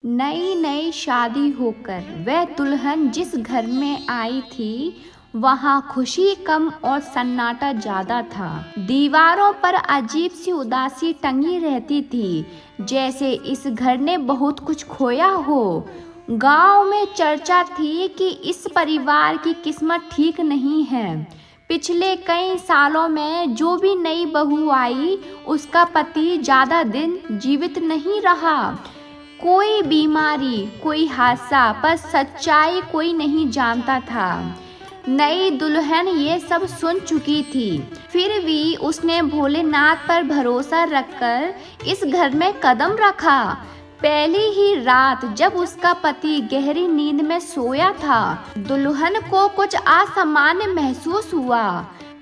नई नई शादी होकर वह दुल्हन जिस घर में आई थी वहाँ खुशी कम और सन्नाटा ज्यादा था। दीवारों पर अजीब सी उदासी टंगी रहती थी, जैसे इस घर ने बहुत कुछ खोया हो। गांव में चर्चा थी कि इस परिवार की किस्मत ठीक नहीं है। पिछले कई सालों में जो भी नई बहू आई उसका पति ज्यादा दिन जीवित नहीं रहा। कोई बीमारी, कोई हादसा, पर सच्चाई कोई नहीं जानता था। नई दुल्हन ये सब सुन चुकी थी, फिर भी उसने भोलेनाथ पर भरोसा रखकर इस घर में कदम रखा। पहली ही रात जब उसका पति गहरी नींद में सोया था, दुल्हन को कुछ असामान्य महसूस हुआ।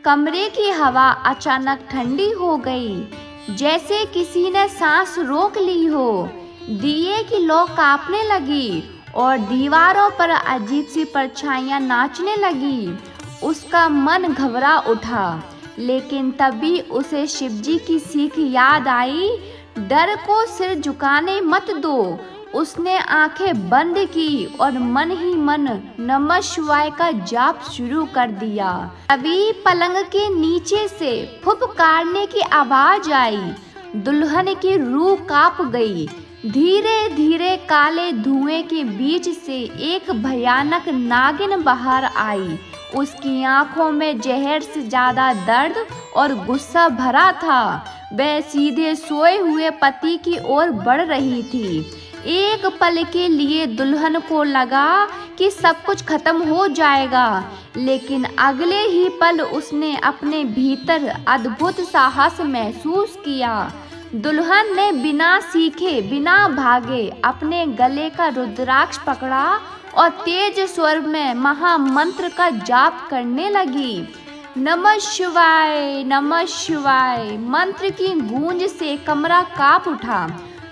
कमरे की हवा अचानक ठंडी हो गई, जैसे किसी ने सांस रोक ली हो। दिए की लौ कांपने लगी और दीवारों पर अजीब सी परछाइयां नाचने लगी। उसका मन घबरा उठा, लेकिन तभी उसे शिवजी की सीख याद आई, डर को सिर झुकाने मत दो। उसने आंखें बंद की और मन ही मन नमः शिवाय का जाप शुरू कर दिया। तभी पलंग के नीचे से फुफकारने की आवाज आई। दुल्हन की रूह कांप गई। धीरे धीरे काले धुएं के बीच से एक भयानक नागिन बाहर आई। उसकी आंखों में जहर से ज्यादा दर्द और गुस्सा भरा था। वह सीधे सोए हुए पति की ओर बढ़ रही थी। एक पल के लिए दुल्हन को लगा कि सब कुछ खत्म हो जाएगा, लेकिन अगले ही पल उसने अपने भीतर अद्भुत साहस महसूस किया। दुल्हन ने बिना सीखे, बिना भागे अपने गले का रुद्राक्ष पकड़ा और तेज स्वर में महामंत्र का जाप करने लगी। नमः शिवाय, नमः शिवाय। मंत्र की गूंज से कमरा कांप उठा।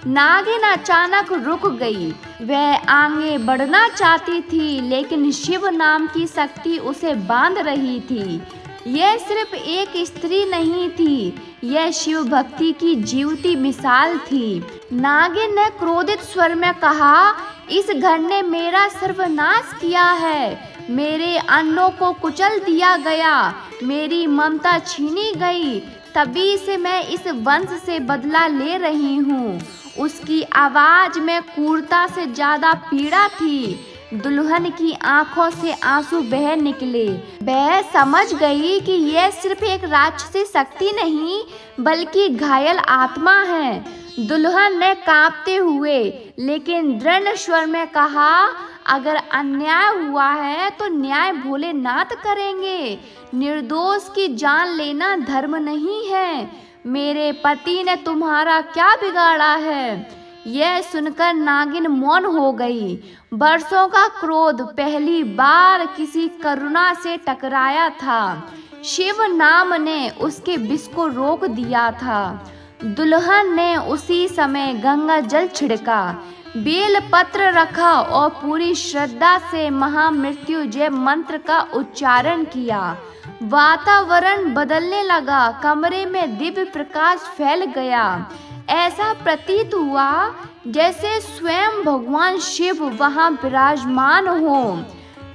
नागिन अचानक रुक गई। वह आगे बढ़ना चाहती थी, लेकिन शिव नाम की शक्ति उसे बांध रही थी। यह सिर्फ एक स्त्री नहीं थी, यह शिव भक्ति की जीवती मिसाल थी। नागिन ने क्रोधित स्वर में कहा, इस घर ने मेरा सर्वनाश किया है। मेरे अन्नों को कुचल दिया गया, मेरी ममता छीनी गई। तभी से मैं इस वंश से बदला ले रही हूँ। उसकी आवाज में क्रूरता से ज्यादा पीड़ा थी। दुल्हन की आंखों से आंसू बह निकले। वह समझ गई कि यह सिर्फ एक राक्षसी शक्ति नहीं, बल्कि घायल आत्मा है। दुल्हन ने कांपते हुए लेकिन दृढ़ स्वर में कहा, अगर अन्याय हुआ है तो न्याय भोलेनाथ करेंगे। निर्दोष की जान लेना धर्म नहीं है। मेरे पति ने तुम्हारा क्या बिगाड़ा है? यह सुनकर नागिन मौन हो गई। बरसों का क्रोध पहली बार किसी करुणा से टकराया था। शिव नाम ने उसके विष को रोक दिया था। दुल्हन ने उसी समय गंगा जल छिड़का, बेल पत्र रखा और पूरी श्रद्धा से महामृत्युंजय मंत्र का उच्चारण किया। वातावरण बदलने लगा। कमरे में दिव्य प्रकाश फैल गया। ऐसा प्रतीत हुआ जैसे स्वयं भगवान शिव वहां विराजमान हो।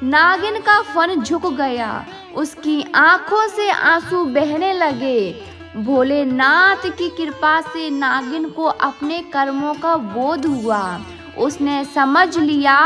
नागिन का फन झुक गया। उसकी आंखों से आंसू बहने लगे। भोलेनाथ की कृपा से नागिन को अपने कर्मों का बोध हुआ। उसने समझ लिया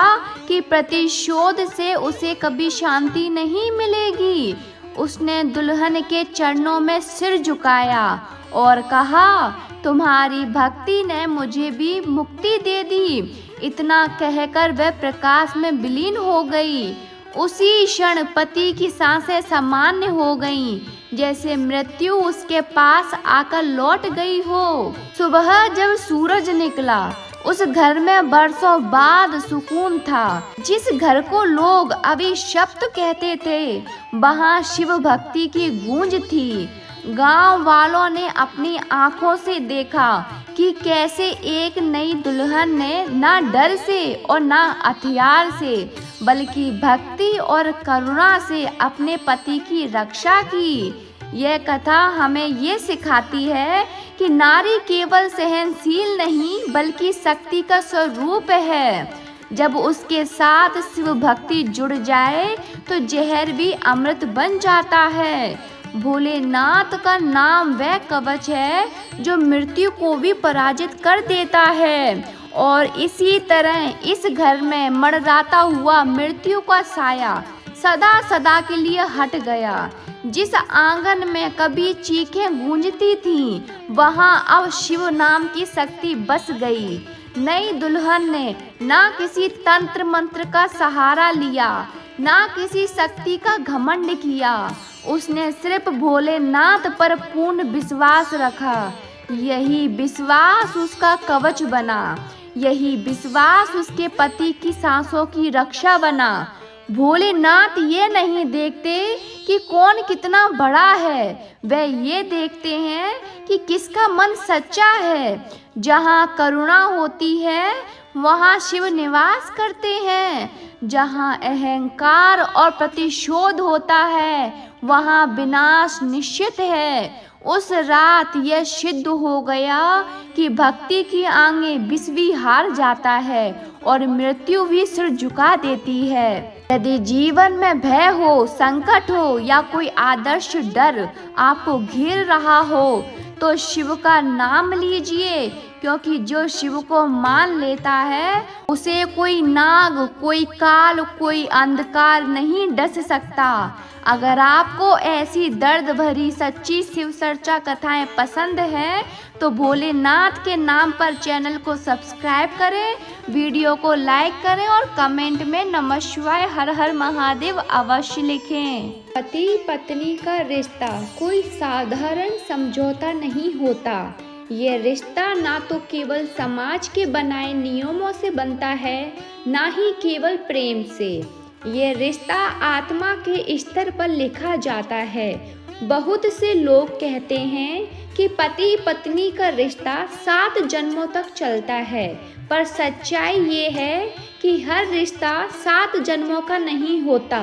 कि प्रतिशोध से उसे कभी शांति नहीं मिलेगी। उसने दुल्हन के चरणों में सिर झुकाया और कहा, तुम्हारी भक्ति ने मुझे भी मुक्ति दे दी। इतना कहकर वह प्रकाश में विलीन हो गई। उसी क्षण पति की सांसें सामान्य हो गईं, जैसे मृत्यु उसके पास आकर लौट गई हो। सुबह जब सूरज निकला, उस घर में बरसों बाद सुकून था। जिस घर को लोग अभिशप्त कहते थे, वहाँ शिव भक्ति की गूंज थी। गांव वालों ने अपनी आंखों से देखा कि कैसे एक नई दुल्हन ने ना डर से और ना हथियार से, बल्कि भक्ति और करुणा से अपने पति की रक्षा की। यह कथा हमें ये सिखाती है कि नारी केवल सहनशील नहीं बल्कि शक्ति का स्वरूप है। जब उसके साथ शिव भक्ति जुड़ जाए तो जहर भी अमृत बन जाता है। भोलेनाथ का नाम वह कवच है जो मृत्यु को भी पराजित कर देता है। और इसी तरह इस घर में मंडराता हुआ मृत्यु का साया सदा सदा के लिए हट गया। जिस आंगन में कभी चीखें गूंजती थीं, वहां अब शिव नाम की शक्ति बस गई। नई दुल्हन ने ना किसी तंत्र मंत्र का सहारा लिया, ना किसी शक्ति का घमंड किया। उसने सिर्फ भोलेनाथ पर पूर्ण विश्वास रखा। यही विश्वास उसका कवच बना, यही विश्वास उसके पति की सांसों की रक्षा बना। भोलेनाथ ये नहीं देखते कि कौन कितना बड़ा है, वह ये देखते हैं कि किसका मन सच्चा है। जहाँ करुणा होती है वहाँ शिव निवास करते हैं। जहाँ अहंकार और प्रतिशोध होता है वहाँ विनाश निश्चित है। उस रात यह सिद्ध हो गया कि भक्ति की आगे विष भी हार जाता है और मृत्यु भी सिर झुका देती है। यदि जीवन में भय हो, संकट हो या कोई आदर्श डर आपको घेर रहा हो तो शिव का नाम लीजिए, क्योंकि जो शिव को मान लेता है उसे कोई नाग, कोई काल, कोई अंधकार नहीं डस सकता। अगर आपको ऐसी दर्द भरी सच्ची शिव चर्चा कथाएं पसंद हैं तो भोलेनाथ के नाम पर चैनल को सब्सक्राइब करें, वीडियो को लाइक करें और कमेंट में नमः शिवाय हर हर महादेव अवश्य लिखें। पति पत्नी का रिश्ता कोई साधारण समझौता नहीं होता। ये रिश्ता ना तो केवल समाज के बनाए नियमों से बनता है, ना ही केवल प्रेम से। ये रिश्ता आत्मा के स्तर पर लिखा जाता है। बहुत से लोग कहते हैं कि पति पत्नी का रिश्ता 7 जन्मों तक चलता है, पर सच्चाई ये है कि हर रिश्ता 7 जन्मों का नहीं होता।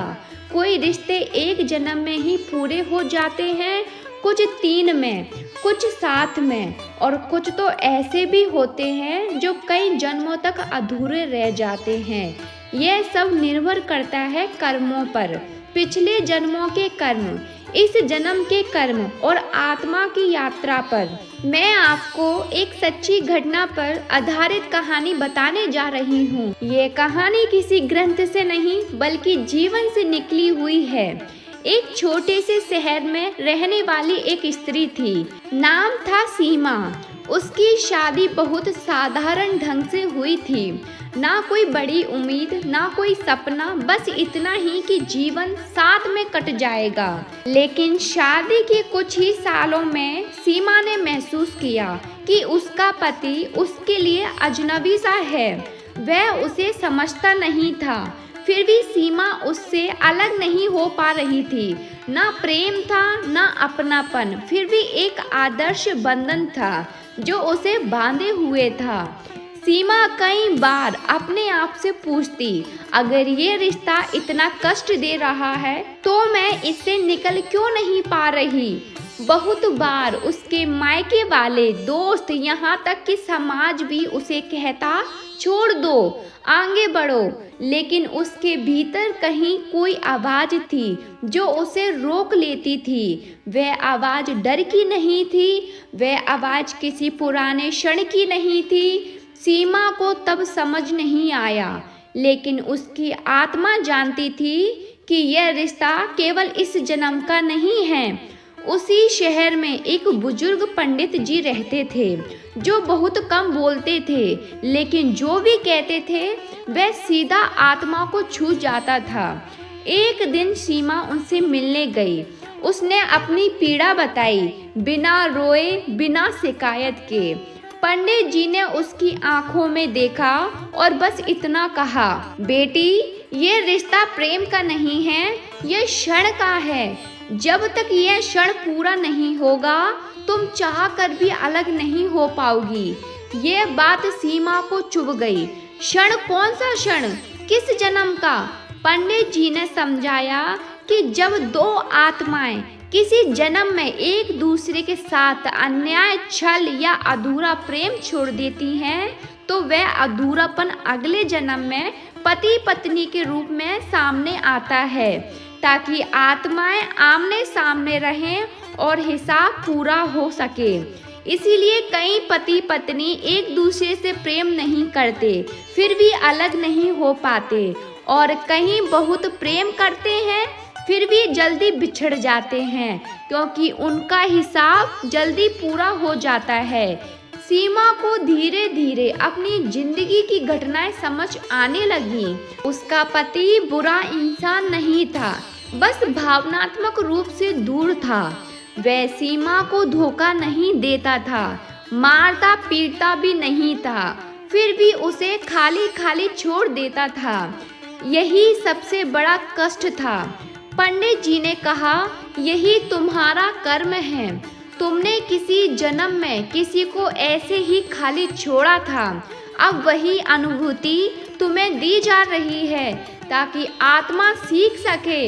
कोई रिश्ते एक जन्म में ही पूरे हो जाते हैं, कुछ 3 में, कुछ 7 में, और कुछ तो ऐसे भी होते हैं जो कई जन्मों तक अधूरे रह जाते हैं। यह सब निर्भर करता है कर्मों पर, पिछले जन्मों के कर्म, इस जन्म के कर्म और आत्मा की यात्रा पर। मैं आपको एक सच्ची घटना पर आधारित कहानी बताने जा रही हूँ। ये कहानी किसी ग्रंथ से नहीं बल्कि जीवन से निकली हुई है। एक छोटे से शहर में रहने वाली एक स्त्री थी, नाम था सीमा। उसकी शादी बहुत साधारण ढंग से हुई थी। ना कोई बड़ी उम्मीद, ना कोई सपना, बस इतना ही कि जीवन साथ में कट जाएगा। लेकिन शादी के कुछ ही सालों में सीमा ने महसूस किया कि उसका पति उसके लिए अजनबी सा है। वह उसे समझता नहीं था, फिर भी सीमा उससे अलग नहीं हो पा रही थी। ना प्रेम था, ना अपनापन, फिर भी एक आदर्श बंधन था जो उसे बांधे हुए था। सीमा कई बार अपने आप से पूछती, अगर ये रिश्ता इतना कष्ट दे रहा है तो मैं इससे निकल क्यों नहीं पा रही। बहुत बार उसके मायके वाले, दोस्त, यहाँ तक कि समाज भी उसे कहता, छोड़ दो, आगे बढ़ो। लेकिन उसके भीतर कहीं कोई आवाज थी जो उसे रोक लेती थी। वह आवाज डर की नहीं थी, वह आवाज किसी पुराने क्षण की नहीं थी। सीमा को तब समझ नहीं आया, लेकिन उसकी आत्मा जानती थी कि यह रिश्ता केवल इस जन्म का नहीं है। उसी शहर में एक बुजुर्ग पंडित जी रहते थे जो बहुत कम बोलते थे, लेकिन जो भी कहते थे वह सीधा आत्मा को छू जाता था। एक दिन सीमा उनसे मिलने गई। उसने अपनी पीड़ा बताई, बिना रोए, बिना शिकायत के। पंडित जी ने उसकी आंखों में देखा और बस इतना कहा, बेटी, ये रिश्ता प्रेम का नहीं है, यह क्षण का है। जब तक यह क्षण पूरा नहीं होगा तुम चाह कर भी अलग नहीं हो पाओगी। यह बात सीमा को चुभ गई। क्षण? कौन सा क्षण? किस जन्म का? पंडित जी ने समझाया कि जब 2 आत्माएं किसी जन्म में एक दूसरे के साथ अन्याय, छल या अधूरा प्रेम छोड़ देती हैं तो वह अधूरापन अगले जन्म में पति पत्नी के रूप में सामने आता है, ताकि आत्माएं आमने सामने रहें और हिसाब पूरा हो सके। इसीलिए कई पति पत्नी एक दूसरे से प्रेम नहीं करते, फिर भी अलग नहीं हो पाते, और कहीं बहुत प्रेम करते हैं फिर भी जल्दी बिछड़ जाते हैं, क्योंकि उनका हिसाब जल्दी पूरा हो जाता है। सीमा को धीरे धीरे अपनी जिंदगी की घटनाएं समझ आने लगी। उसका पति बुरा इंसान नहीं था, बस भावनात्मक रूप से दूर था। वह सीमा को धोखा नहीं देता था, मारता पीटता भी नहीं था, फिर भी उसे खाली खाली छोड़ देता था। यही सबसे बड़ा कष्ट था। पंडित जी ने कहा, यही तुम्हारा कर्म है। तुमने किसी जन्म में किसी को ऐसे ही खाली छोड़ा था। अब वही अनुभूति तुम्हें दी जा रही है ताकि आत्मा सीख सके।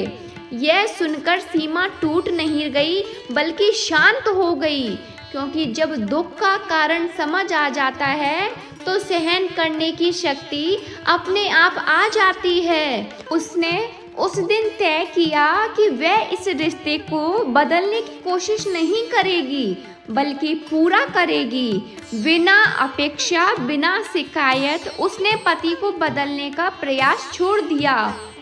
यह सुनकर सीमा टूट नहीं गई बल्कि शांत हो गई, क्योंकि जब दुख का कारण समझ आ जाता है तो सहन करने की शक्ति अपने आप आ जाती है। उसने उस दिन तय किया कि वह इस रिश्ते को बदलने की कोशिश नहीं करेगी बल्कि पूरा करेगी। बिना अपेक्षा, बिना शिकायत उसने पति को बदलने का प्रयास छोड़ दिया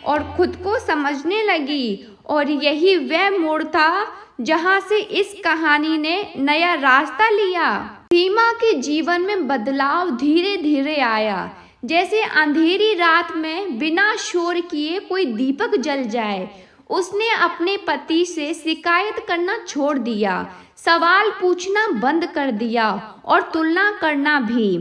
और खुद को समझने लगी। और यही वह मोड़ था जहां से इस कहानी ने नया रास्ता लिया। सीमा के जीवन में बदलाव धीरे धीरे आया, जैसे अंधेरी रात में बिना शोर किए कोई दीपक जल जाए। उसने अपने पति से शिकायत करना छोड़ दिया, सवाल पूछना बंद कर दिया और तुलना करना भी।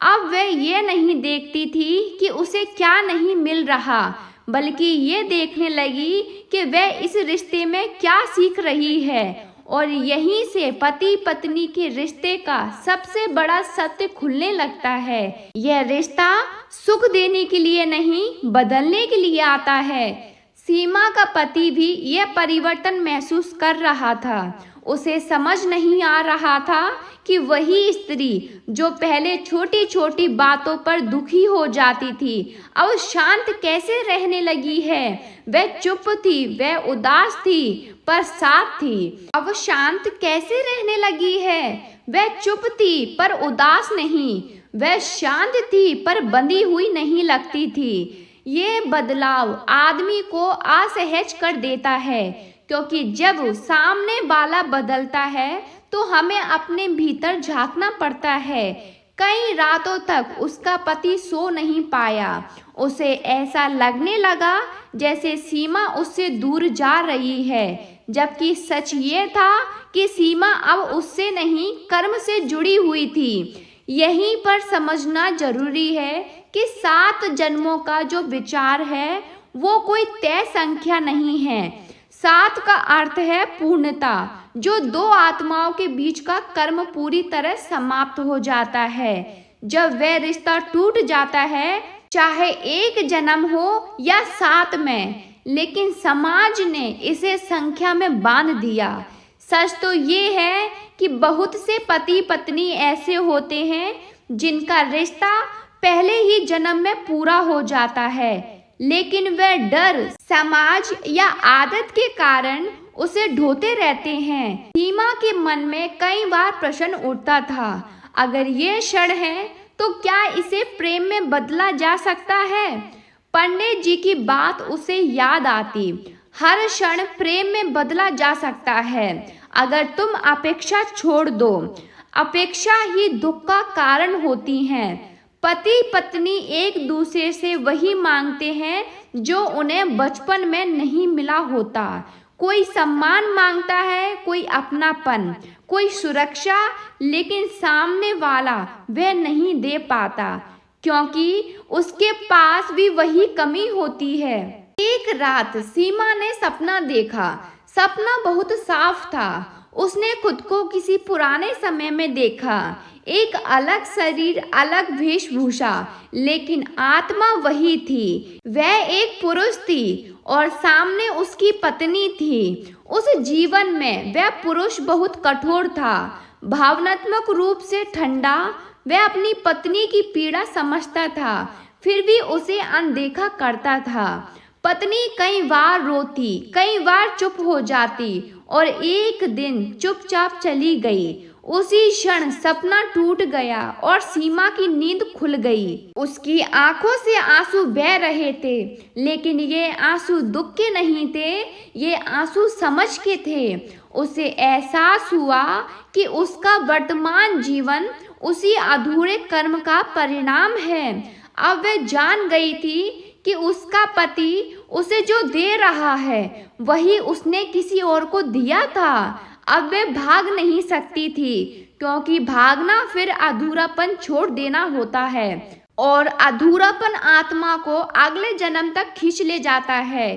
अब वह ये नहीं देखती थी कि उसे क्या नहीं मिल रहा, बल्कि ये देखने लगी कि वह इस रिश्ते में क्या सीख रही है। और यहीं से पति पत्नी के रिश्ते का सबसे बड़ा सत्य खुलने लगता है। यह रिश्ता सुख देने के लिए नहीं, बदलने के लिए आता है। सीमा का पति भी यह परिवर्तन महसूस कर रहा था। उसे समझ नहीं आ रहा था कि वही स्त्री जो पहले छोटी छोटी बातों पर दुखी हो जाती थी, अब शांत कैसे रहने लगी है। वह चुप थी, वह उदास थी, पर साथ थी। अब शांत कैसे रहने लगी है। वह चुप थी पर उदास नहीं, वह शांत थी पर बंधी हुई नहीं लगती थी। ये बदलाव आदमी को असहज कर देता है, क्योंकि जब सामने वाला बदलता है तो हमें अपने भीतर झांकना पड़ता है। कई रातों तक उसका पति सो नहीं पाया। उसे ऐसा लगने लगा जैसे सीमा उससे दूर जा रही है, जबकि सच ये था कि सीमा अब उससे नहीं, कर्म से जुड़ी हुई थी। यहीं पर समझना जरूरी है कि 7 जन्मों का जो विचार है वो कोई तय संख्या नहीं है। 7 का अर्थ है पूर्णता, जो 2 आत्माओं के बीच का कर्म पूरी तरह समाप्त हो जाता है। जब वह रिश्ता टूट जाता है, चाहे 1 जन्म हो या 7 में, लेकिन समाज ने इसे संख्या में बांध दिया। सच तो ये है कि बहुत से पति पत्नी ऐसे होते हैं जिनका रिश्ता पहले ही जन्म में पूरा हो जाता है, लेकिन वह डर, समाज या आदत के कारण उसे ढोते रहते हैं। सीमा के मन में कई बार प्रश्न उठता था, अगर ये क्षण है तो क्या इसे प्रेम में बदला जा सकता है। पंडित जी की बात उसे याद आती, हर क्षण प्रेम में बदला जा सकता है अगर तुम अपेक्षा छोड़ दो। अपेक्षा ही दुख का कारण होती है। पति पत्नी एक दूसरे से वही मांगते हैं जो उन्हें बचपन में नहीं मिला होता। कोई सम्मान मांगता है, कोई अपनापन, कोई सुरक्षा, लेकिन सामने वाला वह नहीं दे पाता, क्योंकि उसके पास भी वही कमी होती है। एक रात सीमा ने सपना देखा। सपना बहुत साफ था। उसने खुद को किसी पुराने समय में देखा। एक अलग शरीर, अलग वेशभूषा, लेकिन आत्मा वही थी। वह एक पुरुष थी और सामने उसकी पत्नी थी। उस जीवन में वह पुरुष बहुत कठोर था, भावनात्मक रूप से ठंडा। वह अपनी पत्नी की पीड़ा समझता था, फिर भी उसे अनदेखा करता था। पत्नी कई बार रोती, कई बार चुप हो जाती और एक दिन चुपचाप चली गई। उसी क्षण सपना टूट गया और सीमा की नींद खुल गई। उसकी आंखों से आंसू बह रहे थे, लेकिन ये आंसू दुख के नहीं थे, ये आंसू समझ के थे। उसे एहसास हुआ कि उसका वर्तमान जीवन उसी अधूरे कर्म का परिणाम है। अब वह जान गई थी कि उसका पति उसे जो दे रहा है वही उसने किसी और को दिया था। अब वे भाग नहीं सकती थी, क्योंकि भागना फिर अधूरापन छोड़ देना होता है और अधूरापन आत्मा को अगले जन्म तक खींच ले जाता है।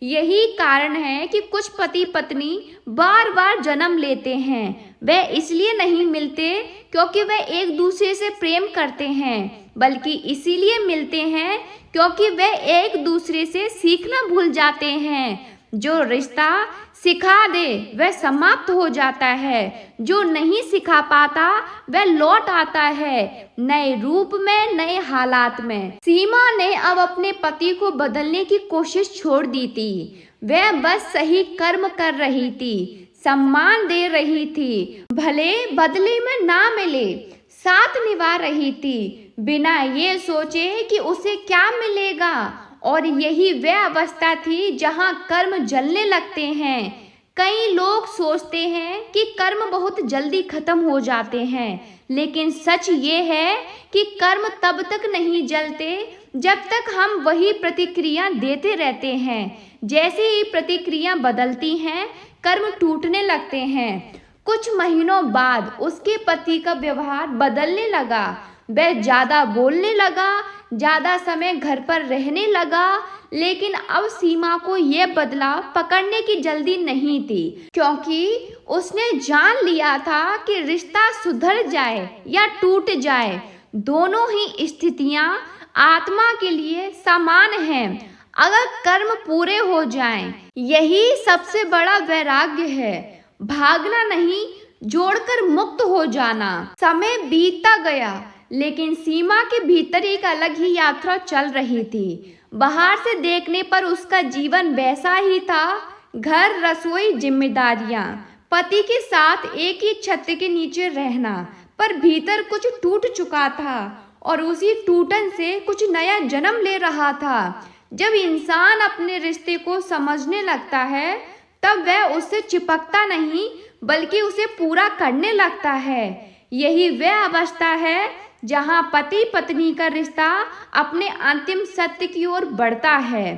यही कारण है कि कुछ पति पत्नी बार बार जन्म लेते हैं। वे इसलिए नहीं मिलते क्योंकि वे एक दूसरे से प्रेम करते हैं, बल्कि इसीलिए मिलते हैं क्योंकि वे एक दूसरे से सीखना भूल जाते हैं। जो रिश्ता सिखा दे वह समाप्त हो जाता है, जो नहीं सिखा पाता वह लौट आता है, नए रूप में, नए हालात में। सीमा ने अब अपने पति को बदलने की कोशिश छोड़ दी थी। वह बस सही कर्म कर रही थी, सम्मान दे रही थी, भले बदले में ना मिले, साथ निभा रही थी, बिना ये सोचे कि उसे क्या मिलेगा। और यही वह अवस्था थी जहां कर्म जलने लगते हैं। कई लोग सोचते हैं कि कर्म बहुत जल्दी खत्म हो जाते हैं, लेकिन सच ये है कि कर्म तब तक नहीं जलते जब तक हम वही प्रतिक्रिया देते रहते हैं। जैसे ही प्रतिक्रिया बदलती हैं, कर्म टूटने लगते हैं। कुछ महीनों बाद उसके पति का व्यवहार बदलने लगा। वह ज्यादा बोलने लगा, ज्यादा समय घर पर रहने लगा, लेकिन अब सीमा को यह बदलाव पकड़ने की जल्दी नहीं थी, क्योंकि उसने जान लिया था कि रिश्ता सुधर जाए या टूट जाए, दोनों ही स्थितियां आत्मा के लिए समान हैं अगर कर्म पूरे हो जाएं। यही सबसे बड़ा वैराग्य है, भागना नहीं, जोड़कर मुक्त हो जाना। समय बीतता गया, लेकिन सीमा के भीतर एक अलग ही यात्रा चल रही थी। बाहर से देखने पर उसका जीवन वैसा ही था, घर, रसोई, जिम्मेदारियां, पति के साथ एक ही छत के नीचे रहना, पर भीतर कुछ टूट चुका था और उसी टूटन से कुछ नया जन्म ले रहा था। जब इंसान अपने रिश्ते को समझने लगता है, तब वह उससे चिपकता नहीं, बल्कि उसे पूरा करने लगता है। यही वह अवस्था है जहां पति पत्नी का रिश्ता अपने अंतिम सत्य की ओर बढ़ता है।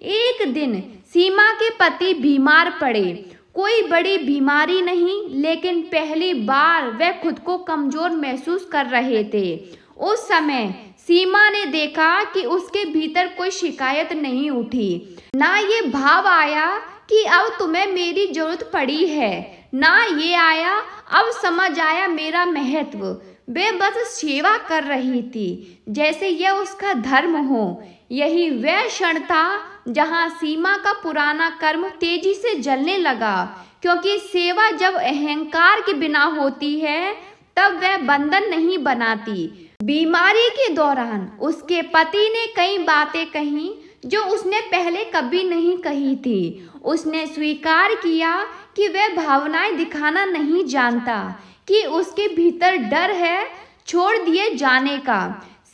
एक दिन सीमा के पति बीमार पड़े। कोई बड़ी बीमारी नहीं, लेकिन पहली बार वह खुद को कमजोर महसूस कर रहे थे। उस समय सीमा ने देखा कि उसके भीतर कोई शिकायत नहीं उठी, ना ये भाव आया कि अब तुम्हें मेरी जरूरत पड़ी है, ना ये आया अब समझ आया मेरा महत्व। वे बस सेवा कर रही थी, जैसे यह उसका धर्म हो। यही वह क्षण था जहां सीमा का पुराना कर्म तेजी से जलने लगा, क्योंकि सेवा जब अहंकार के बिना होती है, तब वह बंधन नहीं बनाती। बीमारी के दौरान उसके पति ने कई बातें कही जो उसने पहले कभी नहीं कही थी। उसने स्वीकार किया कि वह भावनाएं दिखाना नहीं जानता, कि उसके भीतर डर है छोड़ दिए जाने का।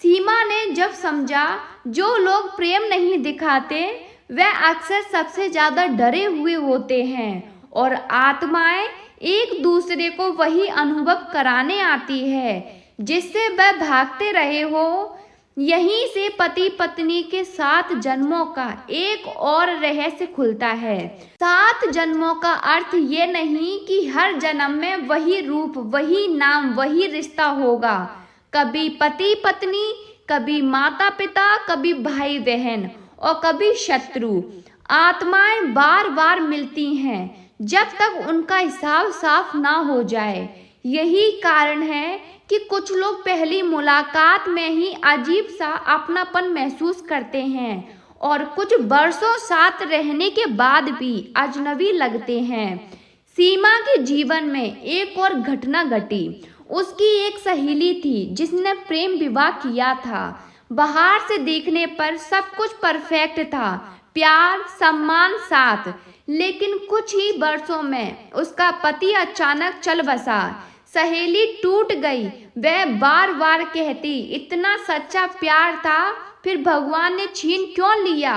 सीमा ने जब समझा जो लोग प्रेम नहीं दिखाते वह अक्सर सबसे ज्यादा डरे हुए होते हैं, और आत्माएं एक दूसरे को वही अनुभव कराने आती है जिससे वह भागते रहे हो। यहीं से पति पत्नी के 7 जन्मों का एक और रहस्य खुलता है। 7 जन्मों का अर्थ ये नहीं कि हर जन्म में वही रूप, वही नाम, वही रिश्ता होगा। कभी पति पत्नी, कभी माता पिता, कभी भाई बहन और कभी शत्रु। आत्माएं बार बार मिलती हैं जब तक उनका हिसाब साफ ना हो जाए। यही कारण है कि कुछ लोग पहली मुलाकात में ही अजीब सा अपनापन महसूस करते हैं और कुछ बरसों साथ रहने के बाद भी अजनबी लगते हैं। सीमा के जीवन में एक और घटना घटी। उसकी एक सहेली थी जिसने प्रेम विवाह किया था। बाहर से देखने पर सब कुछ परफेक्ट था, प्यार, सम्मान, साथ। लेकिन कुछ ही वर्षों में उसका पति अचानक चल बसा। सहेली टूट गई। वह बार बार कहती, इतना सच्चा प्यार था, फिर भगवान ने छीन क्यों लिया।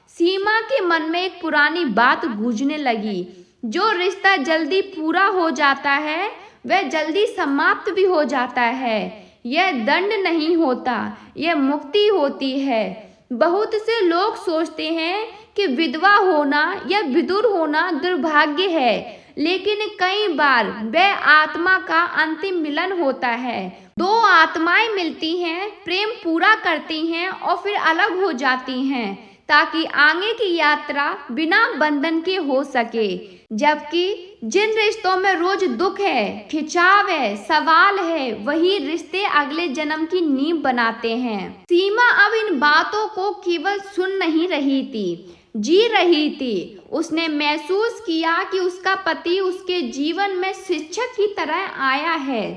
सीमा के मन में एक पुरानी बात गूंजने लगी, जो रिश्ता जल्दी पूरा हो जाता है वह जल्दी समाप्त भी हो जाता है। यह दंड नहीं होता, यह मुक्ति होती है। बहुत से लोग सोचते हैं कि विधवा होना या विधुर होना दुर्भाग्य है, लेकिन कई बार वह आत्मा का अंतिम मिलन होता है। दो आत्माएं मिलती हैं, प्रेम पूरा करती हैं और फिर अलग हो जाती हैं, ताकि आगे की यात्रा बिना बंधन के हो सके। जबकि जिन रिश्तों में रोज दुख है, खिंचाव है, सवाल है, वही रिश्ते अगले जन्म की नींव बनाते हैं। सीमा अब इन बातों को केवल सुन नहीं रही थी, जी रही थी। उसने महसूस किया कि उसका पति उसके जीवन में शिक्षक की तरह आया है।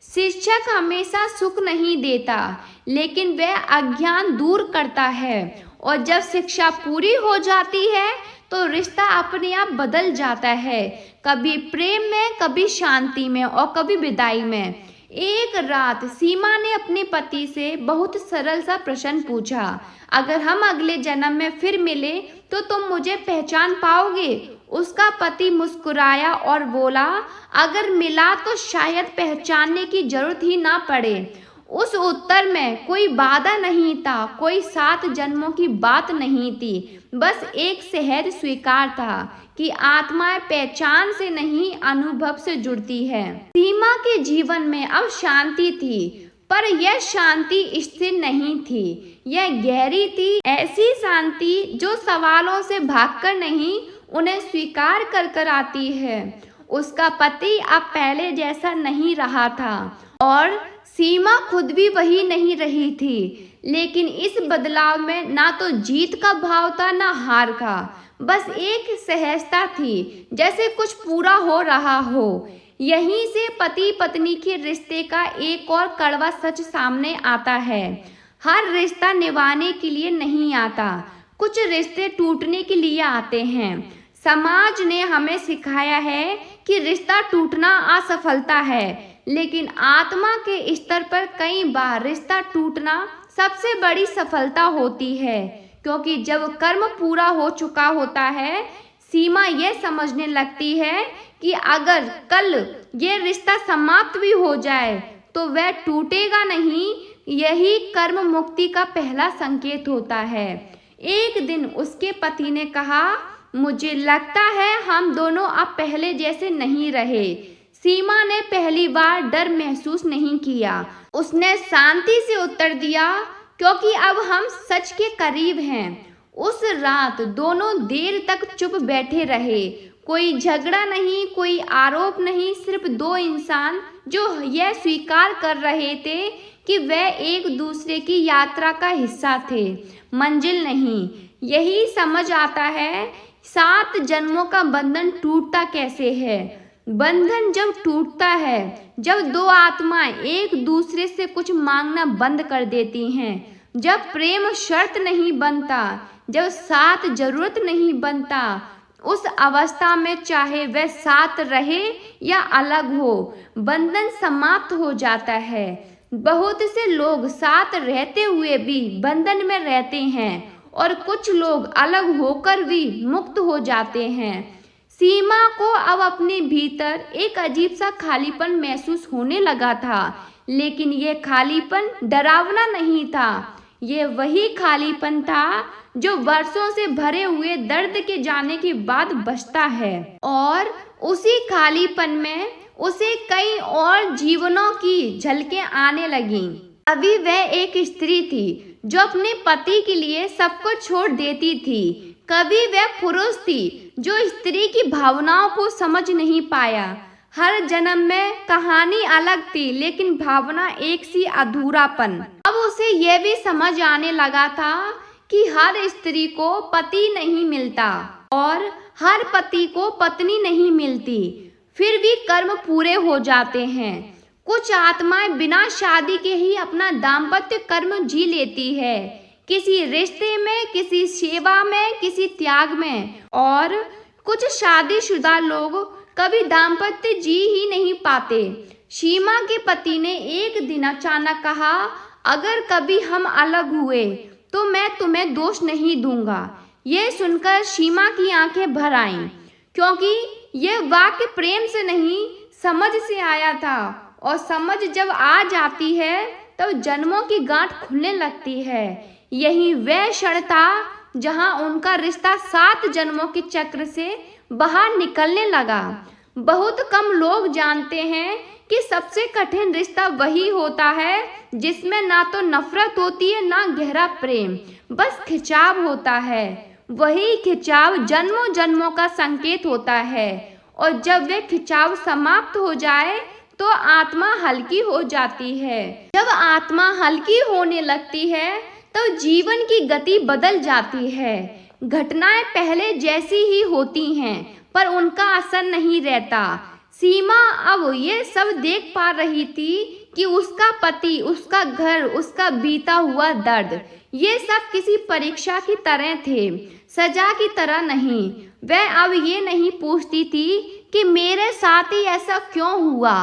शिक्षक हमेशा सुख नहीं देता, लेकिन वह अज्ञान दूर करता है। और जब शिक्षा पूरी हो जाती है तो रिश्ता अपने आप बदल जाता है, कभी प्रेम में, कभी शांति में और कभी विदाई में। एक रात सीमा ने अपने पति से बहुत सरल सा प्रश्न पूछा, अगर हम अगले जन्म में फिर मिले तो तुम मुझे पहचान पाओगे। उसका पति मुस्कुराया और बोला, अगर मिला तो शायद पहचानने की जरूरत ही ना पड़े। उस उत्तर में कोई वादा नहीं था, कोई 7 जन्मों की बात नहीं थी, बस एक सहज स्वीकार था कि आत्माएं पहचान से नहीं, अनुभव से जुड़ती है। सीमा के जीवन में अब शांति थी, पर यह शांति स्थिर नहीं थी, यह गहरी थी। ऐसी शांति जो सवालों से भागकर नहीं, उन्हें स्वीकार कर कर आती है। उसका पति अब पहले जैसा नहीं रहा था और सीमा खुद भी वही नहीं रही थी, लेकिन इस बदलाव में ना तो जीत का भाव था ना हार का, बस एक सहजता थी, जैसे कुछ पूरा हो रहा हो। यहीं से पति पत्नी के रिश्ते का एक और कड़वा सच सामने आता है। हर रिश्ता निभाने के लिए नहीं आता, कुछ रिश्ते टूटने के लिए आते हैं। समाज ने हमें सिखाया है कि रिश्ता टूटना असफलता है, लेकिन आत्मा के स्तर पर कई बार रिश्ता टूटना सबसे बड़ी सफलता होती है, क्योंकि जब कर्म पूरा हो चुका होता है, सीमा यह समझने लगती है कि अगर कल ये रिश्ता समाप्त भी हो जाए तो वह टूटेगा नहीं। यही कर्म मुक्ति का पहला संकेत होता है। एक दिन उसके पति ने कहा, मुझे लगता है हम दोनों अब पहले जैसे नहीं रहे। सीमा ने पहली बार डर महसूस नहीं किया। उसने शांति से उत्तर दिया, क्योंकि अब हम सच के करीब हैं। उस रात दोनों देर तक चुप बैठे रहे। कोई झगड़ा नहीं, कोई आरोप नहीं, सिर्फ 2 इंसान जो यह स्वीकार कर रहे थे कि वह एक दूसरे की यात्रा का हिस्सा थे, मंजिल नहीं। यही समझ आता है 7 जन्मों का बंधन टूटता कैसे है। बंधन जब टूटता है, जब 2 आत्माएं एक दूसरे से कुछ मांगना बंद कर देती हैं, जब प्रेम शर्त नहीं बनता, जब साथ जरूरत नहीं बनता, उस अवस्था में चाहे वह साथ रहे या अलग हो, बंधन समाप्त हो जाता है। बहुत से लोग साथ रहते हुए भी बंधन में रहते हैं और कुछ लोग अलग होकर भी मुक्त हो जाते हैं। सीमा को अब अपने भीतर एक अजीब सा खालीपन महसूस होने लगा था, लेकिन यह खालीपन डरावना नहीं था। यह वही खालीपन था जो वर्षों से भरे हुए दर्द के जाने के बाद बचता है, और उसी खालीपन में उसे कई और जीवनों की झलकें आने लगीं। अभी वह एक स्त्री थी जो अपने पति के लिए सब कुछ छोड़ देती थी। कभी वह पुरुष थी जो स्त्री की भावनाओं को समझ नहीं पाया। हर जन्म में कहानी अलग थी, लेकिन भावना एक सी, अधूरापन। अब उसे यह भी समझ आने लगा था कि हर स्त्री को पति नहीं मिलता और हर पति को पत्नी नहीं मिलती, फिर भी कर्म पूरे हो जाते हैं। कुछ आत्माएं बिना शादी के ही अपना दाम्पत्य कर्म जी लेती है, किसी रिश्ते में, किसी सेवा में, किसी त्याग में। और कुछ शादीशुदा लोग कभी दाम्पत्य जी ही नहीं पाते। सीमा के पति ने एक दिन अचानक कहा, अगर कभी हम अलग हुए तो मैं तुम्हें दोष नहीं दूंगा। ये सुनकर सीमा की आंखें भर आईं, क्योंकि यह वाक्य प्रेम से नहीं, समझ से आया था। और समझ जब आ जाती है तब जन्मों की गांठ खुलने लगती है। यही वह क्षण था जहां उनका रिश्ता 7 जन्मों के चक्र से बाहर निकलने लगा। बहुत कम लोग जानते हैं कि सबसे कठिन रिश्ता वही होता है जिसमें ना तो नफरत होती है, ना गहरा प्रेम, बस खिंचाव होता है। वही खिंचाव जन्मों जन्मों का संकेत होता है, और जब वह खिंचाव समाप्त हो जाए तो आत्मा हल्की हो जाती है। जब आत्मा हल्की होने लगती है तो जीवन की गति बदल जाती है। घटनाएं पहले जैसी ही होती हैं, पर उनका असर नहीं रहता। सीमा अब ये सब देख पा रही थी कि उसका पति, उसका घर, उसका बीता हुआ दर्द, ये सब किसी परीक्षा की तरह थे, सजा की तरह नहीं। वह अब ये नहीं पूछती थी कि मेरे साथ ही ऐसा क्यों हुआ,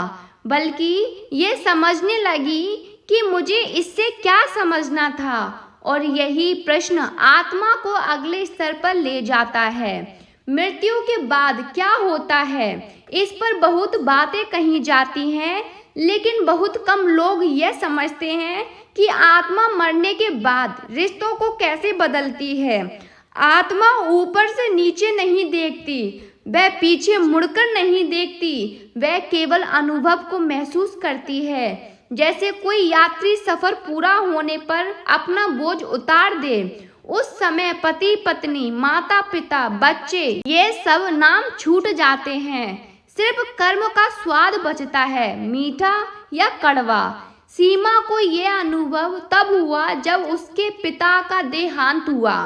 बल्कि ये समझने लगी कि मुझे इससे क्या समझना था। और यही प्रश्न आत्मा को अगले स्तर पर ले जाता है। मृत्यु के बाद क्या होता है, इस पर बहुत बातें कही जाती हैं, लेकिन बहुत कम लोग यह समझते हैं कि आत्मा मरने के बाद रिश्तों को कैसे बदलती है। आत्मा ऊपर से नीचे नहीं देखती, वह पीछे मुड़कर नहीं देखती, वह केवल अनुभव को महसूस करती है। जैसे कोई यात्री सफर पूरा होने पर अपना बोझ उतार दे। उस समय पति पत्नी, माता पिता, बच्चे, ये सब नाम छूट जाते हैं। सिर्फ कर्म का स्वाद बचता है, मीठा या कड़वा। सीमा को यह अनुभव तब हुआ जब उसके पिता का देहांत हुआ।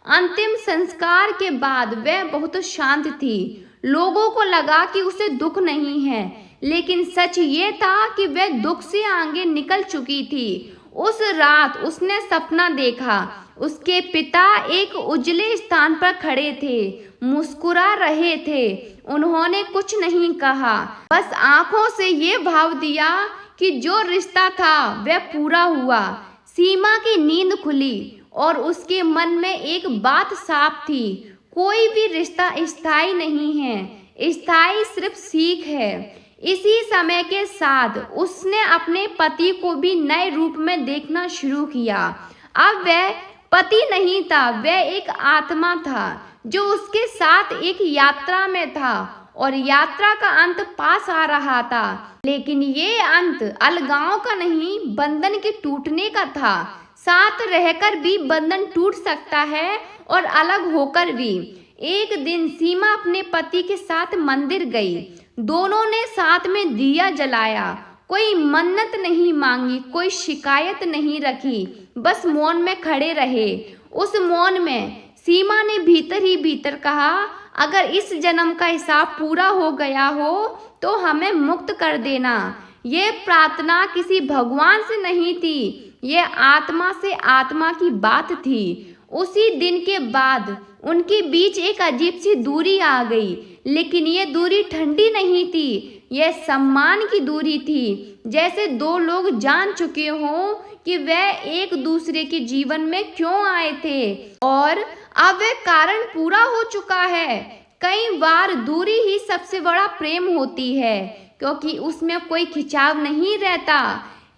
अंतिम संस्कार के बाद वह बहुत शांत थी। लोगों को लगा कि उसे दुख नहीं है, लेकिन सच ये था कि वह दुख से आगे निकल चुकी थी। उस रात उसने सपना देखा। उसके पिता एक उजले स्थान पर खड़े थे, मुस्कुरा रहे थे। उन्होंने कुछ नहीं कहा, बस आंखों से ये भाव दिया कि जो रिश्ता था वह पूरा हुआ। सीमा की नींद खुली और उसके मन में एक बात साफ थी, कोई भी रिश्ता स्थायी नहीं है, स्थायी सिर्फ सीख है। इसी समय के साथ उसने अपने पति को भी नए रूप में देखना शुरू किया। अब वह पति नहीं था, वह एक आत्मा था जो उसके साथ एक यात्रा में था, और यात्रा का अंत पास आ रहा था। लेकिन ये अंत अलगाव का नहीं, बंधन के टूटने का था। साथ रहकर भी बंधन टूट सकता है और अलग होकर भी। एक दिन सीमा अपने पति के साथ मंदिर गई। दोनों ने साथ में दिया जलाया। कोई मन्नत नहीं मांगी, कोई शिकायत नहीं रखी, बस मौन में खड़े रहे। उस मौन में सीमा ने भीतर ही भीतर कहा, अगर इस जन्म का हिसाब पूरा हो गया हो तो हमें मुक्त कर देना। ये प्रार्थना किसी भगवान से नहीं थी, ये आत्मा से आत्मा की बात थी। उसी दिन के बाद उनके बीच एक अजीब सी दूरी आ गई, लेकिन ये दूरी ठंडी नहीं थी, यह सम्मान की दूरी थी। जैसे दो लोग जान चुके हों कि वह एक दूसरे के जीवन में क्यों आए थे और अब वह कारण पूरा हो चुका है। कई बार दूरी ही सबसे बड़ा प्रेम होती है, क्योंकि उसमें कोई खिंचाव नहीं रहता।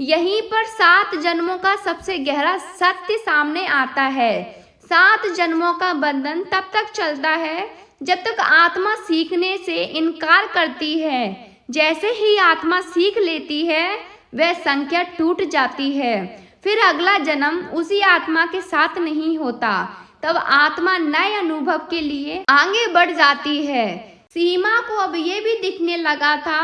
यहीं पर 7 जन्मों का सबसे गहरा सत्य सामने आता है। 7 जन्मों का बंधन तब तक चलता है जब तक आत्मा सीखने से इनकार करती है। जैसे ही आत्मा सीख लेती है, वह संख्या टूट जाती है। फिर अगला जन्म उसी आत्मा के साथ नहीं होता। तब आत्मा नए अनुभव के लिए आगे बढ़ जाती है। सीमा को अब ये भी दिखने लगा था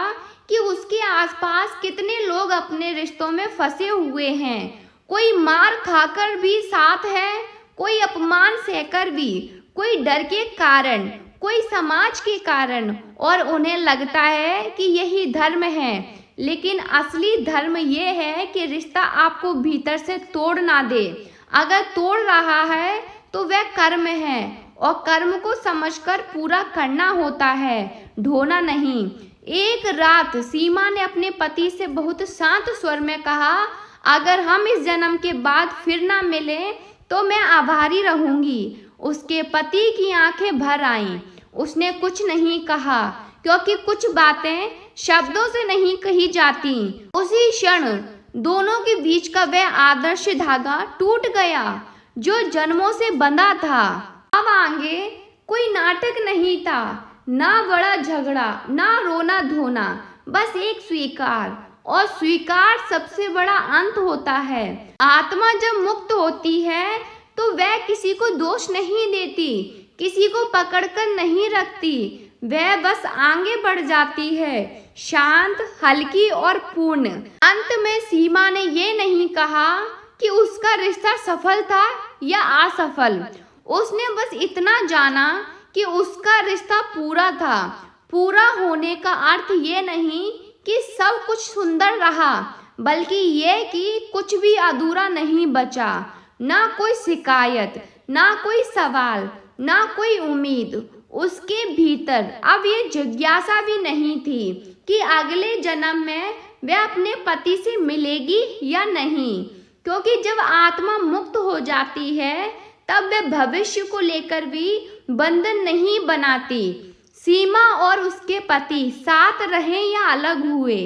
कि उसके आसपास कितने लोग अपने रिश्तों में फंसे हुए हैं। कोई मार खाकर भी साथ है, कोई अपमान सहकर भी, कोई डर के कारण, कोई समाज के कारण, और उन्हें लगता है कि यही धर्म है। लेकिन असली धर्म ये है कि रिश्ता आपको भीतर से तोड़ ना दे। अगर तोड़ रहा है तो वह कर्म है, और कर्म को समझकर पूरा करना होता है, ढोना नहीं। एक रात सीमा ने अपने पति से बहुत शांत स्वर में कहा, अगर हम इस जन्म के बाद फिर ना मिलें तो मैं आभारी रहूंगी। उसके पति की आंखें भर आईं। उसने कुछ नहीं कहा, क्योंकि कुछ बातें शब्दों से नहीं कही जाती। उसी क्षण दोनों के बीच का वह आदर्श धागा टूट गया जो जन्मों से बंधा था। अब आगे कोई नाटक नहीं था, ना बड़ा झगड़ा, ना रोना धोना, बस एक स्वीकार। और स्वीकार सबसे बड़ा अंत होता है। आत्मा जब मुक्त होती है तो वह किसी को दोष नहीं देती, किसी को पकड़कर नहीं रखती, वह बस आगे बढ़ जाती है, शांत, हल्की और पूर्ण। अंत में सीमा ने ये नहीं कहा कि उसका रिश्ता सफल था या असफल। उसने बस इतना जाना कि उसका रिश्ता पूरा था। पूरा होने का अर्थ ये नहीं कि सब कुछ सुंदर रहा, बल्कि ये कि कुछ भी अधूरा नहीं बचा। ना कोई शिकायत, ना कोई सवाल, ना कोई उम्मीद। उसके भीतर अब ये जिज्ञासा भी नहीं थी कि अगले जन्म में वह अपने पति से मिलेगी या नहीं, क्योंकि जब आत्मा मुक्त हो जाती है तब वह भविष्य को लेकर भी बंधन नहीं बनाती। सीमा और उसके पति साथ रहे या अलग हुए,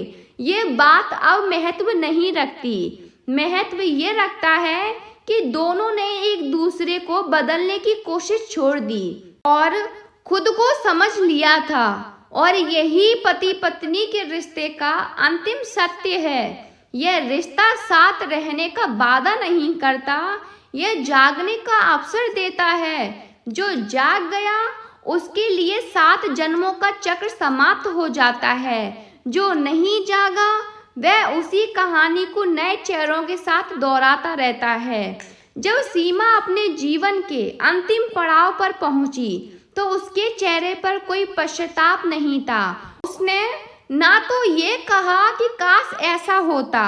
ये बात अब महत्व नहीं रखती। महत्व ये रखता है कि दोनों ने एक दूसरे को बदलने की कोशिश छोड़ दी और खुद को समझ लिया था। और यही पति पत्नी के रिश्ते का अंतिम सत्य है। यह रिश्ता साथ रहने का वादा नहीं करता, यह जागने का अवसर देता है। जो जाग गया उसके लिए 7 जन्मों का चक्र समाप्त हो जाता है। जो नहीं जागा वह उसी कहानी को नए चेहरों के साथ दोहराता रहता है। जब सीमा अपने जीवन के अंतिम पड़ाव पर पहुंची तो उसके चेहरे पर कोई पश्चाताप नहीं था। उसने ना तो ये कहा कि काश ऐसा होता,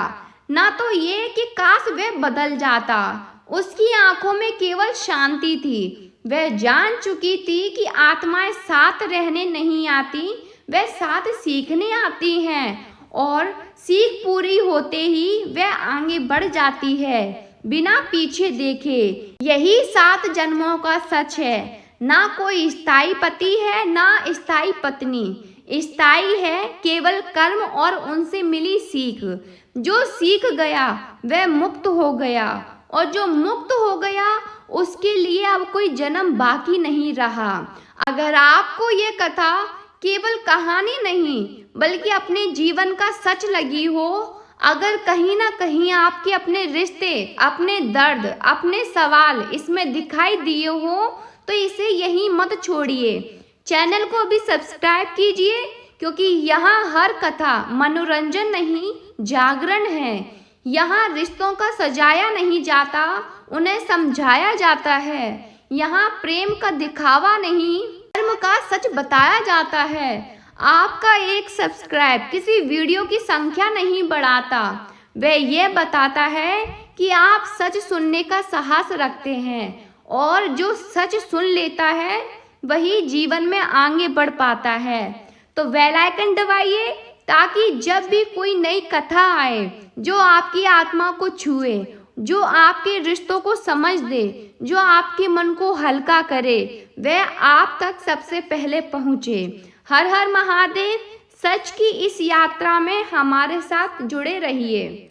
ना तो ये कि काश वह बदल जाता। उसकी आंखों में केवल शांति थी। वह जान चुकी थी कि आत्माएं साथ रहने नहीं आती, वह साथ सीखने आती हैं, और सीख पूरी होते ही वह आगे बढ़ जाती है, बिना पीछे देखे। यही 7 जन्मों का सच है। ना कोई स्थायी पति है, ना स्थायी पत्नी। स्थायी है केवल कर्म और उनसे मिली सीख। जो सीख गया वह मुक्त हो गया, और जो मुक्त हो गया उसके लिए अब कोई जन्म बाकी नहीं रहा। अगर आपको ये कथा केवल कहानी नहीं बल्कि अपने जीवन का सच लगी हो, अगर कहीं ना कहीं आपके अपने रिश्ते, अपने दर्द, अपने सवाल इसमें दिखाई दिए हो, तो इसे यहीं मत छोड़िए। चैनल को अभी सब्सक्राइब कीजिए, क्योंकि यहाँ हर कथा मनोरंजन नहीं, जागरण है। यहाँ रिश्तों का सजाया नहीं जाता, उन्हें समझाया जाता है। यहाँ प्रेम का दिखावा नहीं, धर्म का सच बताया जाता है। आपका एक सब्सक्राइब किसी वीडियो की संख्या नहीं बढ़ाता, वह ये बताता है कि आप सच सुनने का साहस रखते हैं, और जो सच सुन लेता है वही जीवन में आगे बढ़ पाता है। तो बेल आइकन दबाइए, ताकि जब भी कोई नई कथा आए जो आपकी आत्मा को छुए, जो आपके रिश्तों को समझ दे, जो आपके मन को हल्का करे, वह आप तक सबसे पहले पहुँचे। हर हर महादेव। सच की इस यात्रा में हमारे साथ जुड़े रहिए।